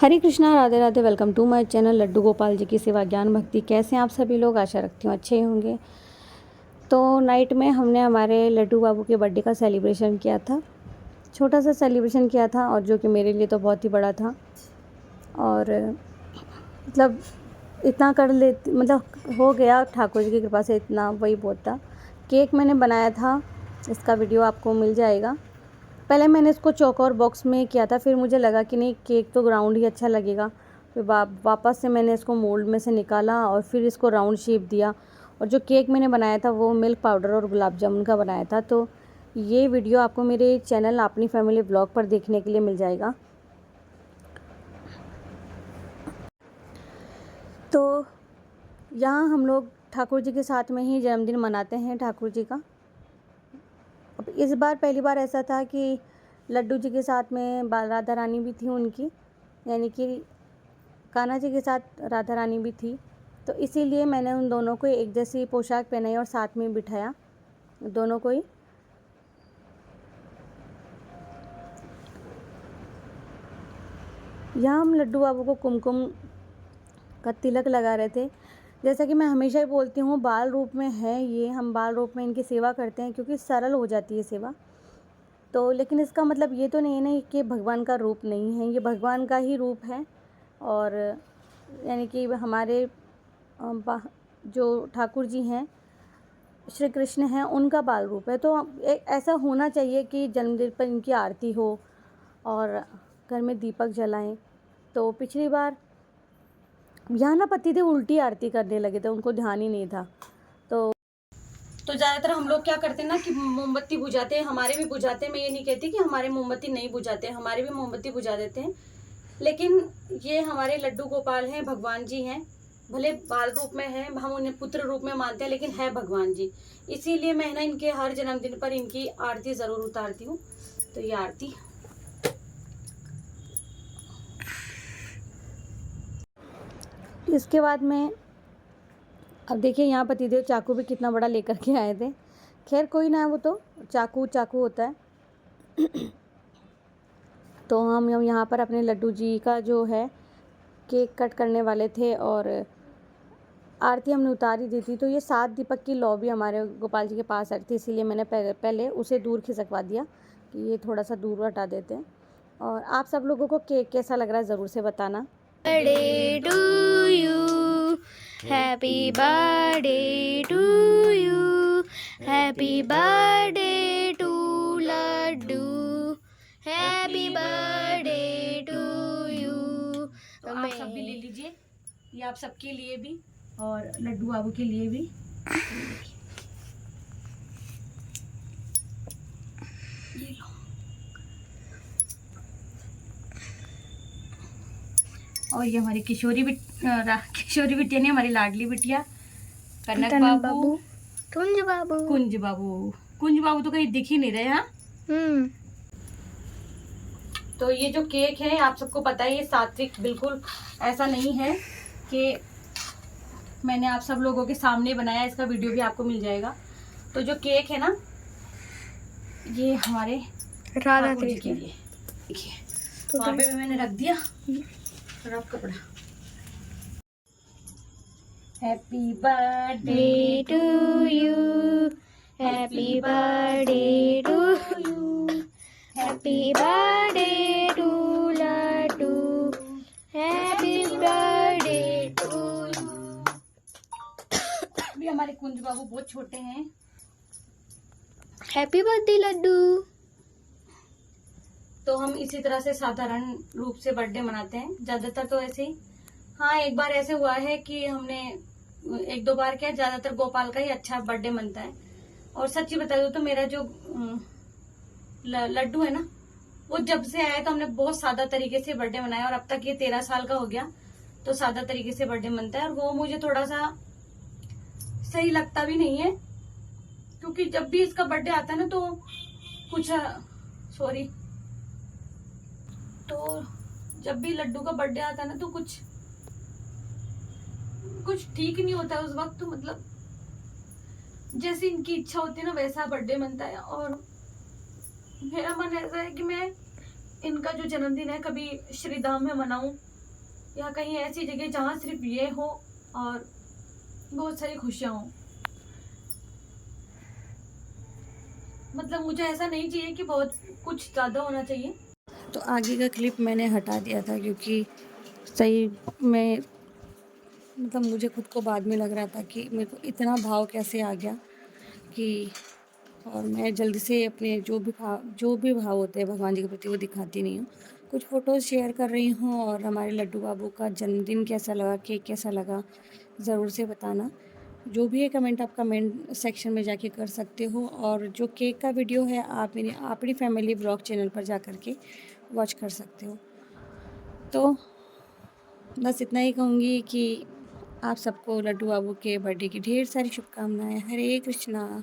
Hare Krishna, Radhe Radhe. Welcome to my channel Laddu Gopal ji की सेवा ज्ञान भक्ति। कैसे हैं आप सभी लोग? आशा रखती हूँ अच्छे होंगे। तो नाइट में हमने हमारे लड्डू बाबू के बर्थडे का सेलिब्रेशन किया था। छोटा सा सेलिब्रेशन किया था और जो कि मेरे लिए तो बहुत ही बड़ा था। और मतलब इतना कर लेती, मतलब हो गया ठाकुर जी की कृपा से, इतना वही बहुत था। केक मैंने बनाया था, इसका वीडियो आपको मिल जाएगा। पहले मैंने इसको चौकोर बॉक्स में किया था, फिर मुझे लगा कि नहीं, केक तो राउंड ही अच्छा लगेगा। फिर वापस से मैंने इसको मोल्ड में से निकाला और फिर इसको राउंड शेप दिया। और जो केक मैंने बनाया था वो मिल्क पाउडर और गुलाब जामुन का बनाया था। तो ये वीडियो आपको मेरे चैनल अपनी फैमिली ब्लॉग पर देखने के लिए मिल जाएगा। तो यहाँ हम लोग ठाकुर जी के साथ में ही जन्मदिन मनाते हैं ठाकुर जी का। अब इस बार पहली बार ऐसा था कि लड्डू जी के साथ में राधा रानी भी थी उनकी, यानी कि कान्हा जी के साथ राधा रानी भी थी। तो इसीलिए मैंने उन दोनों को एक जैसी पोशाक पहनाई और साथ में बिठाया दोनों को ही। यहाँ हम लड्डू बाबू को कुमकुम का तिलक लगा रहे थे। जैसा कि मैं हमेशा ही बोलती हूँ, बाल रूप में है ये, हम बाल रूप में इनकी सेवा करते हैं क्योंकि सरल हो जाती है सेवा। तो लेकिन इसका मतलब ये तो नहीं है ना कि भगवान का रूप नहीं है, ये भगवान का ही रूप है। और यानी कि हमारे जो ठाकुर जी हैं, श्री कृष्ण हैं, उनका बाल रूप है। तो ऐसा होना चाहिए कि जन्मदिन पर इनकी आरती हो और घर में दीपक जलाएं। तो पिछली बार यहाँ ना पतिदेव उल्टी आरती करने लगे थे, उनको ध्यान ही नहीं था। तो ज़्यादातर हम लोग क्या करते हैं ना कि मोमबत्ती बुझाते हैं, हमारे भी बुझाते हैं। मैं ये नहीं कहती कि हमारे मोमबत्ती नहीं बुझाते हैं, हमारे भी मोमबत्ती बुझा देते हैं। लेकिन ये हमारे लड्डू गोपाल हैं, भगवान जी हैं। भले बाल रूप में हैं, हम उन्हें पुत्र रूप में मानते हैं, लेकिन है भगवान जी। इसीलिए मैं ना इनके हर जन्मदिन पर इनकी आरती ज़रूर उतारती हूँ। तो ये आरती, इसके बाद में अब देखिए यहाँ पतिदेव चाकू भी कितना बड़ा लेकर के आए थे। खैर कोई ना, वो तो चाकू होता है। तो हम यहाँ पर अपने लड्डू जी का जो है केक कट करने वाले थे और आरती हमने उतार ही दी थी। तो ये 7 दीपक की लौ भी हमारे गोपाल जी के पास आ रही थी, इसीलिए मैंने पहले उसे दूर खिसकवा दिया कि ये थोड़ा सा दूर हटा देते हैं। और आप सब लोगों को केक कैसा लग रहा है ज़रूर से बताना। Birthday to you, happy birthday to you, happy birthday to Laddu, happy birthday to you. तो आप सब भी ले लीजिए, ये आप सबके लिए भी और लड्डू बाबू के लिए भी। ये लो। और ये हमारी किशोरी बिटिया नहीं, हमारी लाडली बिटिया कनक बाबू, कुंज बाबू तो कहीं दिख ही नहीं रहे। हाँ, तो ये जो केक है आप सबको पता है, ये सात्विक बिल्कुल ऐसा नहीं है कि मैंने आप सब लोगों के सामने बनाया। इसका वीडियो भी आपको मिल जाएगा। तो जो केक है ना, ये हमारे राधा ठाकुर जी के लिए। देखिए तो वहाँ पे मैंने रख दिया रफ कपड़ा। Happy birthday to you, happy birthday to you, happy birthday to Laddu, happy birthday to you. अभी हमारे कुंज बाबू बहुत छोटे हैं। Happy birthday Laddu. तो हम इसी तरह से साधारण रूप से बर्थडे मनाते हैं ज्यादातर, तो ऐसे ही। हाँ, एक बार ऐसे हुआ है कि हमने 1-2 बार क्या, ज्यादातर गोपाल का ही अच्छा बर्थडे मनता है। और सच्ची बता दो तो मेरा जो लड्डू है ना, वो जब से आया तो हमने बहुत सादा तरीके से बर्थडे मनाया और अब तक ये 13 साल का हो गया। तो सादा तरीके से बर्थडे मनता है और वो मुझे थोड़ा सा सही लगता भी नहीं है, क्योंकि जब भी इसका बर्थडे आता है ना तो कुछ तो जब भी लड्डू का बर्थडे आता है ना तो कुछ ठीक नहीं होता है उस वक्त। तो मतलब जैसी इनकी इच्छा होती है ना वैसा बर्थडे मनता है। और मेरा मन ऐसा है कि मैं इनका जो जन्मदिन है कभी श्रीधाम में मनाऊं, या कहीं ऐसी जगह जहाँ सिर्फ ये हो और बहुत सारी खुशियाँ हों। मतलब मुझे ऐसा नहीं चाहिए कि बहुत कुछ ज़्यादा होना चाहिए। तो आगे का क्लिप मैंने हटा दिया था क्योंकि सही में मतलब मुझे खुद को बाद में लग रहा था कि मेरे को इतना भाव कैसे आ गया कि और मैं जल्दी से अपने जो भी भाव होते हैं भगवान जी के प्रति वो दिखाती नहीं हूँ। कुछ फ़ोटोज़ शेयर कर रही हूँ और हमारे लड्डू बाबू का जन्मदिन कैसा लगा, केक कैसा लगा, ज़रूर से बताना। जो भी है कमेंट आप कमेंट सेक्शन में जाके कर सकते हो और जो केक का वीडियो है आप मेरे अपनी फैमिली व्लॉग चैनल पर जा कर के वॉच कर सकते हो। तो बस इतना ही कहूँगी कि आप सबको लड्डू बाबू के बर्थडे की ढेर सारी शुभकामनाएँ। हरे कृष्णा।